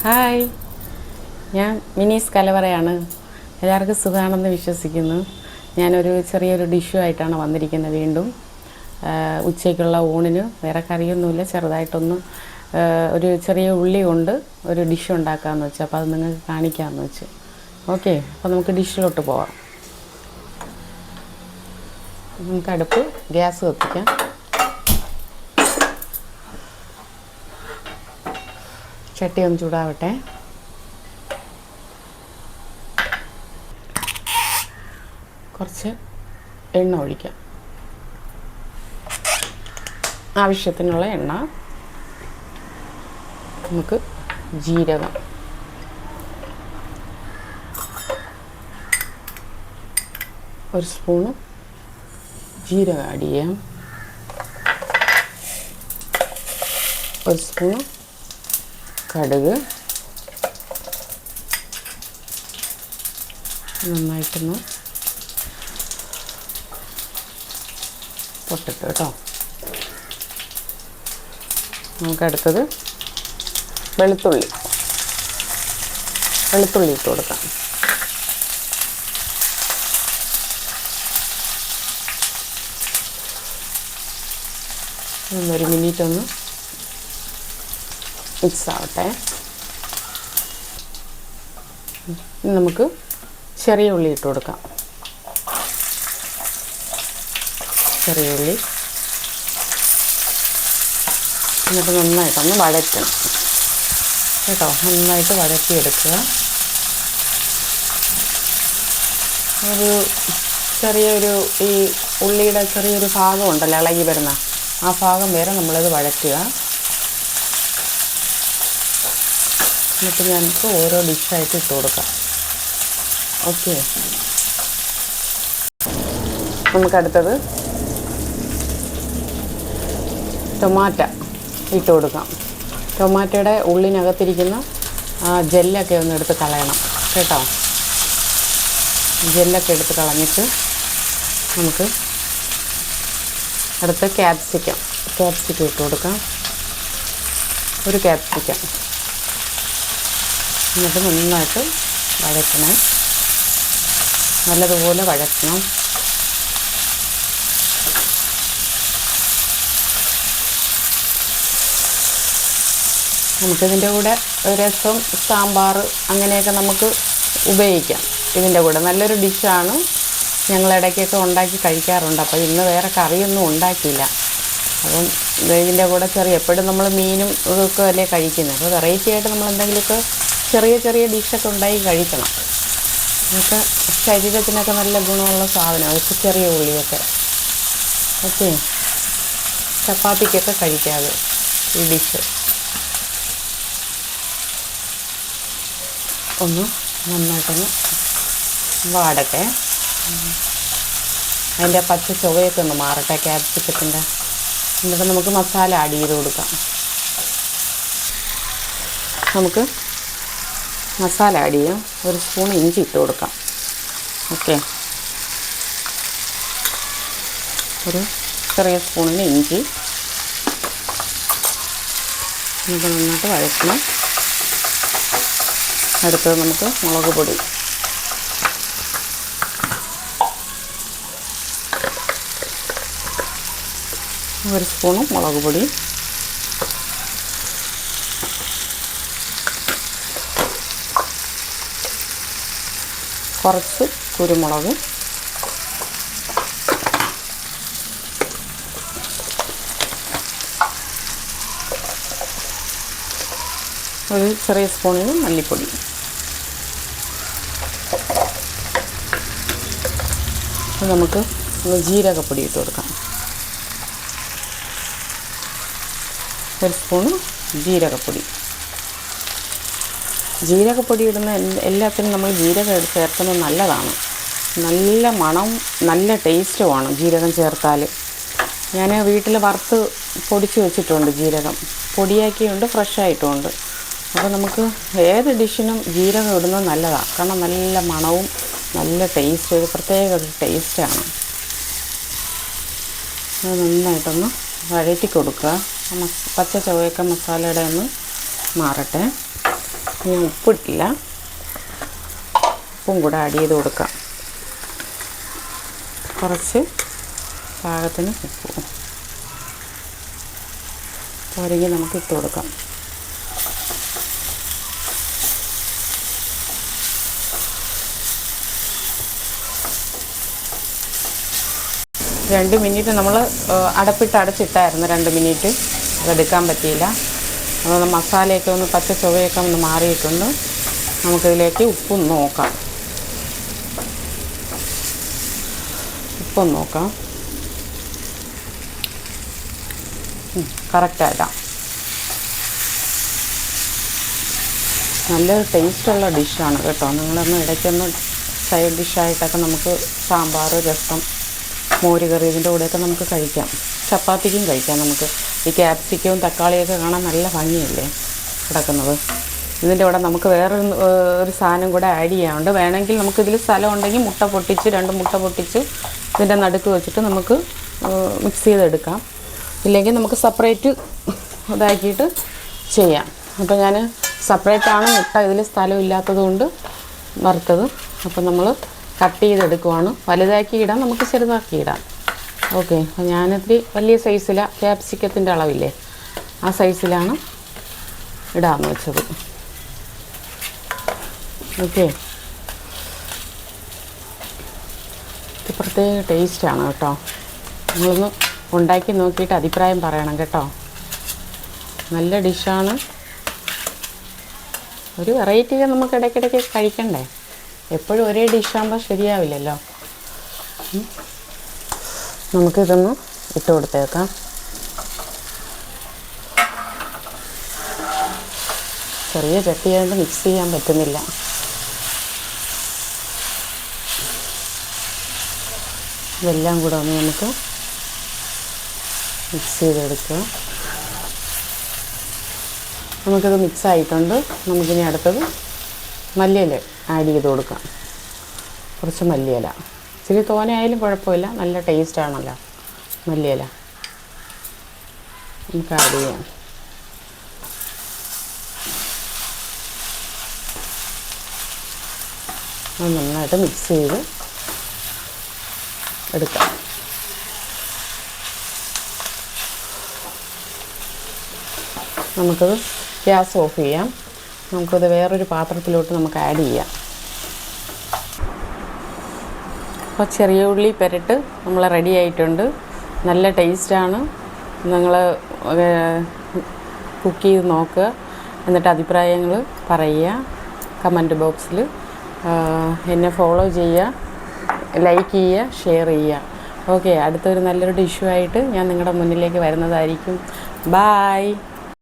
Hi, ഞാൻ മിനീസ് കലവറയാണ്. എല്ലാവർക്കും സുഖമാണെന്ന് വിശ്വസിക്കുന്നു. ഞാനൊരു ചെറിയൊരു ഡിഷുമായിട്ടാണ് വന്നിരിക്കുന്നത്. വീണ്ടും ഉച്ചയ്ക്കുള്ള ഊണിന് വേറെ കറിയൊന്നുമില്ല, ചെറുതായിട്ടൊന്ന് ഒരു ചെറിയ ഉള്ളി കൊണ്ട് ഒരു ഡിഷ് ഉണ്ടാക്കാമെന്ന് വെച്ചു. അപ്പോൾ അത് നിങ്ങൾക്ക് കാണിക്കാമെന്ന് വെച്ചു. ഓക്കെ, അപ്പോൾ നമുക്ക് ഡിഷിലോട്ട് പോവാം. നമുക്ക് അടുപ്പ് ഗ്യാസ് കത്തിക്കാം. ചട്ടി ഒന്ന് ചൂടാവട്ടെ. കുറച്ച് എണ്ണ ഒഴിക്കാം, ആവശ്യത്തിനുള്ള എണ്ണ. നമുക്ക് ജീരകം, ഒരു സ്പൂണ് ജീരകം ആഡ് ചെയ്യാം. ഒരു സ്പൂണ് കടുക്, നന്നായിട്ടൊന്ന് പൊട്ടിട്ട് കേട്ടോ. നമുക്കടുത്തത് വെളുത്തുള്ളി ഇട്ട് കൊടുക്കാം. ഒരു മിനിറ്റ് ഒന്ന് മിക്സ് ആവട്ടെ. നമുക്ക് ചെറിയ ഉള്ളി ഇട്ട് കൊടുക്കാം. ചെറിയ ഉള്ളി എന്നിട്ട് നന്നായിട്ടൊന്ന് വഴറ്റണം കേട്ടോ. നന്നായിട്ട് വഴറ്റിയെടുക്കുക. ഒരു ചെറിയൊരു ഈ ഉള്ളിയുടെ ചെറിയൊരു ഭാഗം ഉണ്ടല്ലോ ഇളകി വരുന്ന, ആ ഭാഗം വരെ നമ്മളിത് വഴറ്റുക. എന്നിട്ട് ഞങ്ങൾക്ക് ഓരോ ഡിഷായിട്ട് ഇട്ട് കൊടുക്കാം. ഓക്കെ, നമുക്കടുത്തത് ടൊമാറ്റോ ഇട്ട് കൊടുക്കാം. ടൊമാറ്റോയുടെ ഉള്ളിനകത്തിരിക്കുന്ന ജെല്ലൊക്കെ ഒന്ന് എടുത്ത് കളയണം കേട്ടോ. ജെല്ലൊക്കെ എടുത്ത് കളഞ്ഞിട്ട് നമുക്ക് അടുത്ത് ക്യാപ്സിക്കം ഇട്ട് കൊടുക്കാം. ഒരു ക്യാപ്സിക്കം. എന്നിട്ട് നന്നായിട്ട് വഴറ്റണം, നല്ലതുപോലെ വഴറ്റണം. നമുക്കിതിൻ്റെ കൂടെ രസം, സാമ്പാർ അങ്ങനെയൊക്കെ നമുക്ക് ഉപയോഗിക്കാം. ഇതിൻ്റെ കൂടെ നല്ലൊരു ഡിഷാണ്. ഞങ്ങൾ ഇടയ്ക്കൊക്കെ ഉണ്ടാക്കി കഴിക്കാറുണ്ട്. അപ്പോൾ ഇന്ന് വേറെ കറിയൊന്നും ഉണ്ടാക്കിയില്ല. അപ്പം ഇതിൻ്റെ കൂടെ എപ്പോഴും നമ്മൾ മീനും ഇതൊക്കെ അല്ലേ കഴിക്കുന്നത്. അപ്പോൾ വെറൈറ്റി ആയിട്ട് നമ്മൾ എന്തെങ്കിലുമൊക്കെ ചെറിയ ഡിഷൊക്കെ ഉണ്ടാക്കി കഴിക്കണം. നമുക്ക് ശരീരത്തിനൊക്കെ നല്ല ഗുണമുള്ള സാധനമാണ് ചെറിയ ഉള്ളിയൊക്കെ. ഓക്കെ, ചപ്പാത്തിക്കൊക്കെ കഴിക്കാതെ ഈ ഡിഷ്. ഒന്ന് നന്നായിട്ടൊന്ന് വാടട്ടെ. അതിൻ്റെ പച്ച ചുവയൊക്കെ ഒന്ന് മാറട്ടെ ക്യാപ്സിക്കത്തിൻ്റെ. എന്നിട്ട് നമുക്ക് മസാല ആഡ് ചെയ്ത് കൊടുക്കാം. നമുക്ക് മസാല ആഡ് ചെയ്യാം. ഒരു സ്പൂൺ ഇഞ്ചി ഇട്ട് കൊടുക്കാം. ഓക്കെ, ഒരു ചെറിയ സ്പൂണിന് ഇഞ്ചി. നമുക്ക് നന്നായിട്ട് വഴറ്റണം. അടുത്തത് നമുക്ക് മുളക് പൊടി. ഒരു സ്പൂണ് മുളക് പൊടി. കുറച്ച് കുരുമുളക്. ഒരു ചെറിയ സ്പൂണിന് മല്ലിപ്പൊടി. നമുക്ക് ജീരകപ്പൊടി ഇട്ട് കൊടുക്കാം. ഒരു സ്പൂണ് ജീരകപ്പൊടി. ജീരകപ്പൊടി ഇടുന്ന എല്ലാത്തിനും നമ്മൾ ജീരകം ചേർക്കുന്നത് നല്ലതാണ്. നല്ല മണം, നല്ല ടേസ്റ്റുമാണ് ജീരകം ചേർത്താൽ. ഞാൻ വീട്ടിൽ വറുത്ത് പൊടിച്ച് വെച്ചിട്ടുണ്ട് ജീരകം. പൊടിയാക്കിയുണ്ട്, ഫ്രഷായിട്ടുമുണ്ട്. അപ്പോൾ നമുക്ക് ഏത് ഡിഷിനും ജീരകം ഇടുന്നത് നല്ലതാണ്. കാരണം നല്ല മണവും നല്ല ടേസ്റ്റ്, ഒരു പ്രത്യേക ഒരു ടേസ്റ്റാണ്. അത് നന്നായിട്ടൊന്ന് വഴറ്റി കൊടുക്കുക. പച്ച ചുവയൊക്കെ മസാലയുടെ ഒന്ന് മാറട്ടെ. ഞാൻ ഉപ്പിട്ടില്ല, ഉപ്പും കൂടെ ആഡ് ചെയ്ത് കൊടുക്കാം. കുറച്ച് പാകത്തിന് ഉപ്പ് പോരെങ്കിൽ നമുക്ക് ഇട്ട് കൊടുക്കാം. രണ്ട് മിനിറ്റ് നമ്മൾ അടച്ചിട്ടായിരുന്നു 2 മിനിറ്റ്. അതെടുക്കാൻ പറ്റിയില്ല. അതുകൊണ്ട് മസാലയൊക്കെ ഒന്ന് പച്ച ചുവയൊക്കെ ഒന്ന് മാറിയിട്ടുണ്ട്. നമുക്കിതിലേക്ക് ഉപ്പും നോക്കാം. കറക്റ്റായിട്ടാണ്. നല്ലൊരു ടേസ്റ്റുള്ള ഡിഷാണ് കേട്ടോ. നിങ്ങളൊന്ന് ഇടയ്ക്കൊന്ന് സൈഡ് ഡിഷായിട്ടൊക്കെ നമുക്ക് സാമ്പാർ, രസം, മോരുകറി ഇതിൻ്റെ കൂടെയൊക്കെ നമുക്ക് കഴിക്കാം. ചപ്പാത്തിക്കും കഴിക്കാം. നമുക്ക് ഈ ക്യാപ്സിക്കവും തക്കാളിയൊക്കെ കാണാൻ നല്ല ഭംഗിയല്ലേ കിടക്കുന്നത്. ഇതിൻ്റെ കൂടെ നമുക്ക് ഒരു സാധനം കൂടെ ആഡ് ചെയ്യാനുണ്ട്. വേണമെങ്കിൽ നമുക്കിതിൽ സ്ഥലം ഉണ്ടെങ്കിൽ 2 മുട്ട പൊട്ടിച്ച് ഇതിൻ്റെ നടുക്ക് വെച്ചിട്ട് നമുക്ക് മിക്സ് ചെയ്തെടുക്കാം. ഇല്ലെങ്കിൽ നമുക്ക് സെപ്പറേറ്റ് ഇതാക്കിയിട്ട് ചെയ്യാം. അപ്പോൾ ഞാൻ സെപ്പറേറ്റാണ് മുട്ട, ഇതിൽ സ്ഥലം ഇല്ലാത്തത് കൊണ്ട് വറുത്തത്. അപ്പോൾ നമ്മൾ കട്ട് ചെയ്തെടുക്കുവാണ്. വലുതാക്കി ഇടാം, നമുക്ക് ചെറുതാക്കി ഇടാം. ഓക്കെ, അപ്പോൾ ഞാനിത്തിരി വലിയ സൈസിലാണ്, ക്യാപ്സിക്കത്തിൻ്റെ അളവില്ലേ ആ സൈസിലാണ് ഇടാമെന്ന് വെച്ചത്. ഓക്കെ, ഇത് പ്രത്യേക ടേസ്റ്റാണ് കേട്ടോ. നിങ്ങളൊന്ന് ഉണ്ടാക്കി നോക്കിയിട്ട് അഭിപ്രായം പറയണം കേട്ടോ. നല്ല ഡിഷാണ്. ഒരു വെറൈറ്റിയൊക്കെ നമുക്ക് ഇടയ്ക്കിടയ്ക്ക് കഴിക്കണ്ടേ. എപ്പോഴും ഒരേ ഡിഷാകുമ്പോൾ ശരിയാവില്ലല്ലോ. നമുക്കിതൊന്ന് ഇട്ട് കൊടുത്തേക്കാം. ചെറിയ ചട്ടിയായിട്ട് മിക്സ് ചെയ്യാൻ പറ്റുന്നില്ല. ഇതെല്ലാം കൂടെ ഒന്ന് നമുക്ക് മിക്സ് ചെയ്തെടുക്കുക. നമുക്കിത് മിക്സ് ആയിട്ടുണ്ട്. നമുക്കിനി അടുത്തത് മല്ലിയില ആഡ് ചെയ്ത് കൊടുക്കാം. കുറച്ച് മല്ലിയില, ഇച്ചിരി തോനെയായാലും കുഴപ്പമില്ല, നല്ല ടേസ്റ്റാണല്ലോ മല്ലിയില. നമുക്ക് ആഡ് ചെയ്യാം. അത് നന്നായിട്ട് മിക്സ് ചെയ്ത് എടുക്കാം. നമുക്കത് ഗ്യാസ് ഓഫ് ചെയ്യാം. നമുക്കത് വേറൊരു പാത്രത്തിലോട്ട് നമുക്ക് ആഡ് ചെയ്യാം. അപ്പോൾ ചെറിയ ഉള്ളി പെരട്ട് നമ്മൾ റെഡി ആയിട്ടുണ്ട്. നല്ല ടേസ്റ്റാണ്. നിങ്ങൾ കുക്ക് ചെയ്ത് നോക്കുക, എന്നിട്ട് അഭിപ്രായങ്ങൾ പറയുക കമൻറ്റ് ബോക്സിൽ. എന്നെ ഫോളോ ചെയ്യുക, ലൈക്ക് ചെയ്യുക, ഷെയർ ചെയ്യുക. ഓക്കെ, അടുത്തൊരു നല്ലൊരു ഡിഷുമായിട്ട് ഞാൻ നിങ്ങളുടെ മുന്നിലേക്ക് വരുന്നതായിരിക്കും. ബായ്.